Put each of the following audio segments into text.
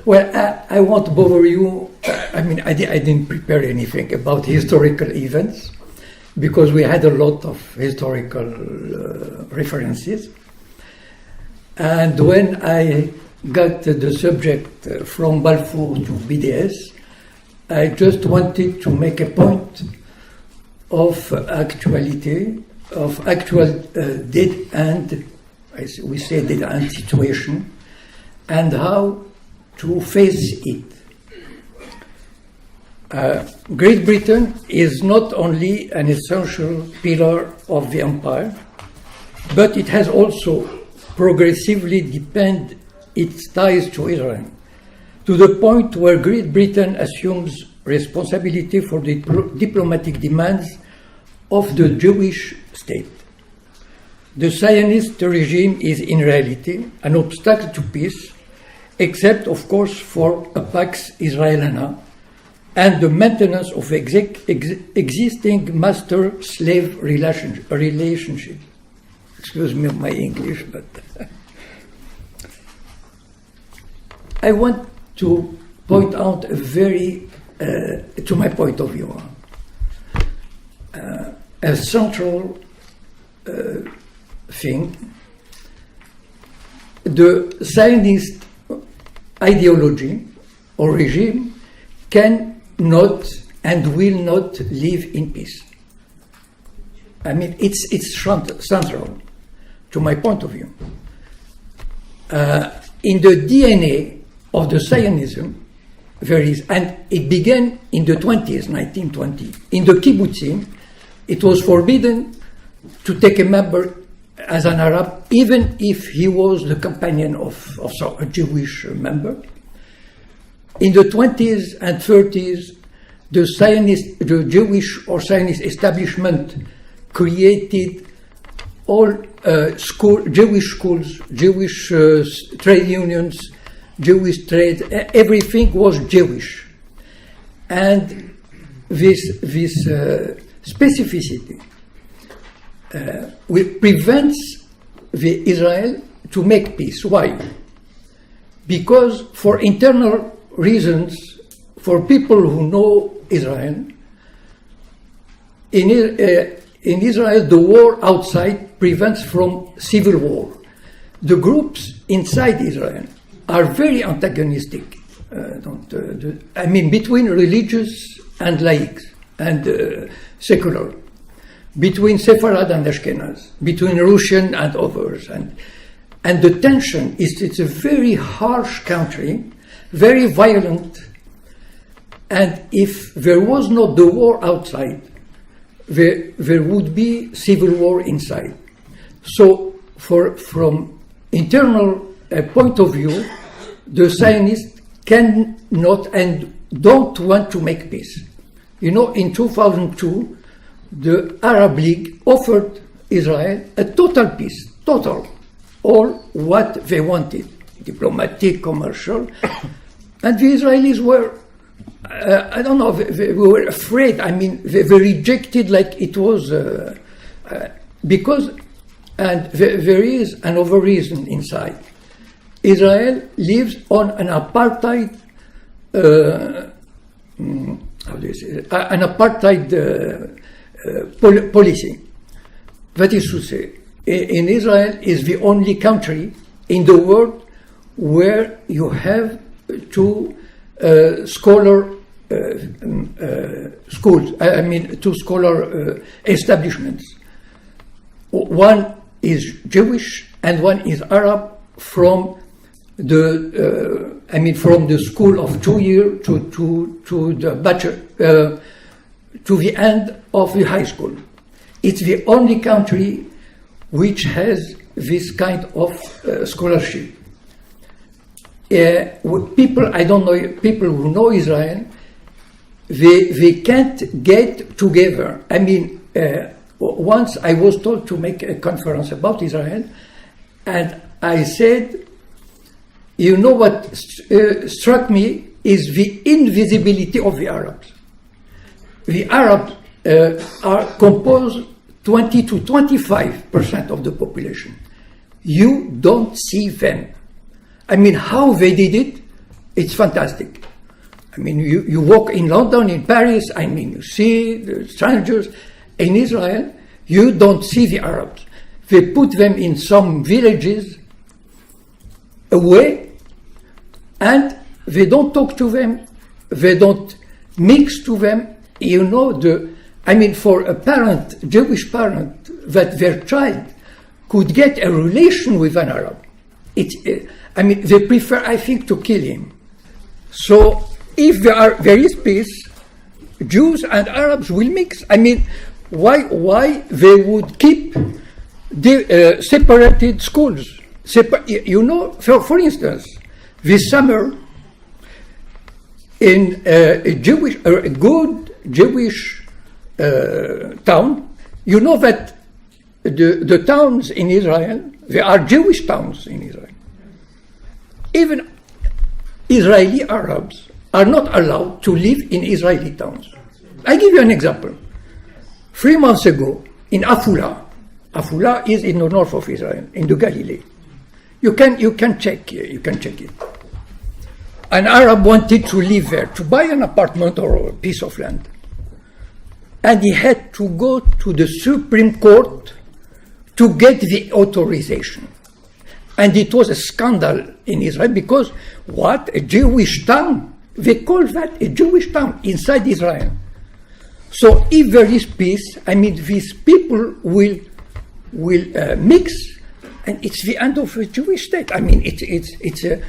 Well, I won't bother you. I mean, I didn't prepare anything about historical events because we had a lot of historical references. And when I got the subject from Balfour to BDS, I just wanted to make a point of actuality, of actual dead end, we say dead end situation, and how to face it. Great Britain is not only an essential pillar of the empire, but it has also progressively deepened its ties to Israel, to the point where Great Britain assumes responsibility for the diplomatic demands of the Jewish state. The Zionist regime is in reality an obstacle to peace, except of course for a Pax Israelina and the maintenance of existing master-slave relationship. Excuse me my English, but I want to point out a very, to my point of view, a central thing. The Zionist ideology or regime cannot and will not live in peace. I mean, it's central to my point of view. In the DNA of the Zionism, there is, and it began in the 20s, 1920. In the kibbutzim, it was forbidden to take a member as an Arab, even if he was the companion of a Jewish member. In the 20s and 30s, the Jewish or Zionist establishment created all Jewish schools, Jewish trade unions, Jewish trade, everything was Jewish. And this specificity prevents the Israel to make peace. Why? Because for internal reasons, for people who know Israel, in Israel, the war outside prevents from civil war. The groups inside Israel are very antagonistic. I mean, between religious and laïcs and secular, between Sepharad and Ashkenaz, between Russian and others, and the tension it's a very harsh country, very violent, and if there was not the war outside, there would be civil war inside. So, from internal point of view, the Zionists cannot and don't want to make peace. You know, in 2002, the Arab League offered Israel a total peace, total, all what they wanted, diplomatic, commercial, and the Israelis were, I don't know, they were afraid. I mean, they rejected like it was, because, and there is another reason inside. Israel lives on an apartheid, how do you say it? An apartheid policy. That is to say, in Israel is the only country in the world where you have two scholar schools, I mean two scholar establishments. One is Jewish and one is Arab, from the from the school of 2 years to the bachelor, to the end of the high school. It's the only country which has this kind of scholarship. People, I don't know, people who know Israel, they can't get together. I mean, once I was told to make a conference about Israel, and I said, you know what struck me is the invisibility of the Arabs. The Arabs are composed 20 to 25% of the population. You don't see them. I mean, how they did it, It's fantastic. I mean, you walk in London, in Paris, I mean, you see the strangers. In Israel, you don't see the Arabs. They put them in some villages away, and they don't talk to them, they don't mix to them. You know, for a parent, Jewish parent, that their child could get a relation with an Arab, they prefer, I think, to kill him. So if there is peace, Jews and Arabs will mix. I mean, why they would keep separated schools? For instance, this summer in a good Jewish town, you know that the towns in Israel, they are Jewish towns in Israel. Even Israeli Arabs are not allowed to live in Israeli towns. I give you an example. 3 months ago, in Afula is in the north of Israel, in the Galilee. You can check it. An Arab wanted to live there, to buy an apartment or a piece of land. And he had to go to the Supreme Court to get the authorization. And it was a scandal in Israel because a Jewish town? They call that a Jewish town inside Israel. So if there is peace, these people will mix, and it's the end of a Jewish state. It's a,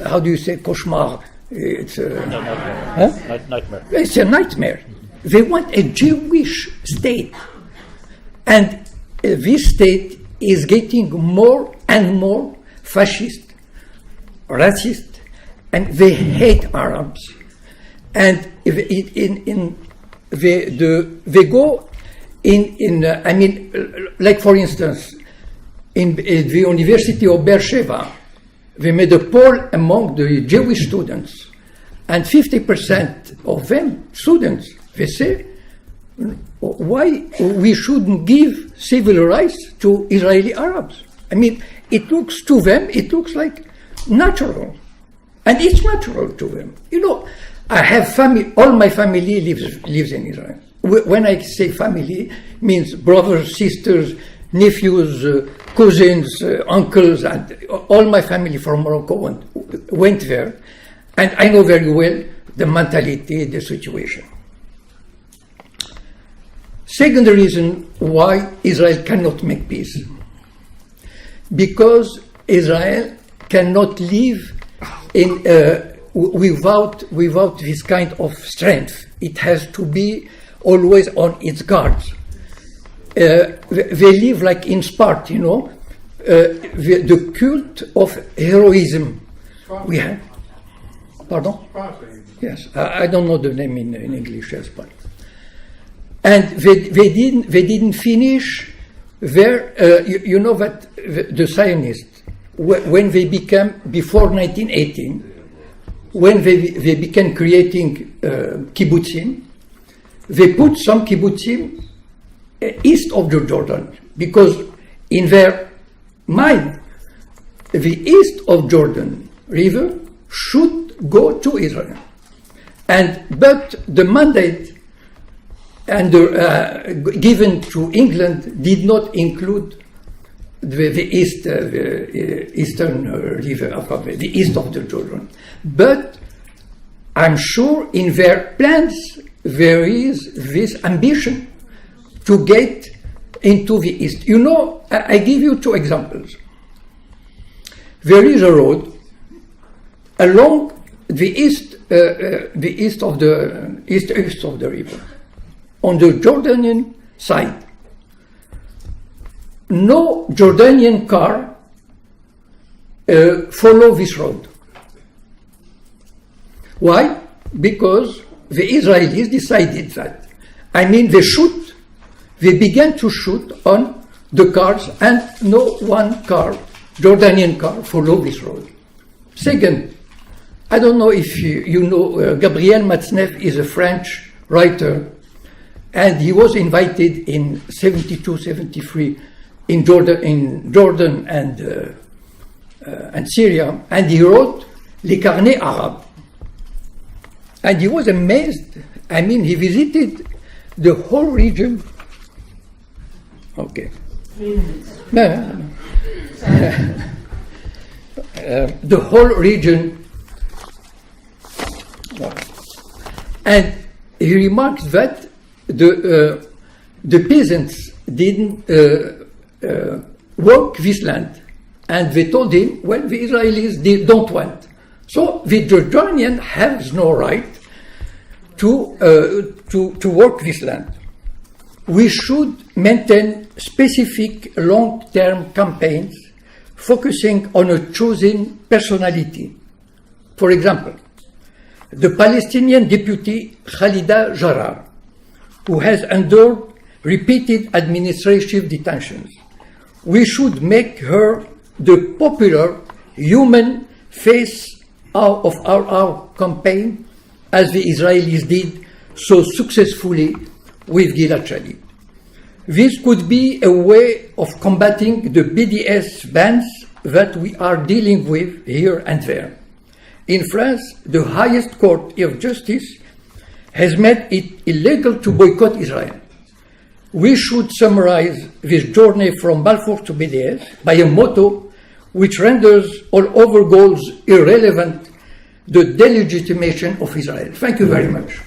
how do you say, cauchemar? It's a nightmare. It's a nightmare. They want a Jewish state, and this state is getting more and more fascist, racist, and they hate Arabs. And they go like for instance, in the University of Beersheba, they made a poll among the Jewish students, and 50% of them, students, they say, why we shouldn't give civil rights to Israeli Arabs? It looks to them, it looks like natural. And it's natural to them. I have family, all my family lives in Israel. When I say family, means brothers, sisters, nephews, cousins, uncles, and all my family from Morocco went there. And I know very well the mentality, the situation. Second reason why Israel cannot make peace. Because Israel cannot live without this kind of strength. It has to be always on its guard. They live like in Sparta, the cult of heroism. We have. Pardon? Yes, I don't know the name in English. Yes, but and they didn't finish their. You know that the Zionists, when they became before 1918, when they began creating kibbutzim, they put some kibbutzim east of the Jordan, because in their mind, the east of Jordan River should go to Israel. But the mandate given to England did not include the eastern river, the east of the Jordan. But I'm sure in their plans there is this ambition to get into the east. I give you 2 examples. There is a road along the east of the river, on the Jordanian side. No Jordanian car follow this road. Why? Because the Israelis decided that. They began to shoot on the cars, and no one car, Jordanian car, follow this road. Second, I don't know if you know, Gabriel Matzneff is a French writer, and he was invited in 72, 73 in Jordan and Syria, and he wrote Les Carnets Arabes. And he was amazed. I mean, he visited the whole region. Okay. 3 minutes. No. The whole region. And he remarks that the peasants didn't work this land. And they told him, well, the Israelis don't want. So the Jordanian has no right to work this land. We should maintain specific long-term campaigns focusing on a chosen personality. For example, the Palestinian deputy Khalida Jarrar, who has endured repeated administrative detentions. We should make her the popular human face of our campaign, as the Israelis did so successfully with Gilad Shalit. This could be a way of combating the BDS bans that we are dealing with here and there. In France, the highest court of justice has made it illegal to boycott Israel. We should summarize this journey from Balfour to BDS by a motto which renders all other goals irrelevant: the delegitimation of Israel. Thank you very much.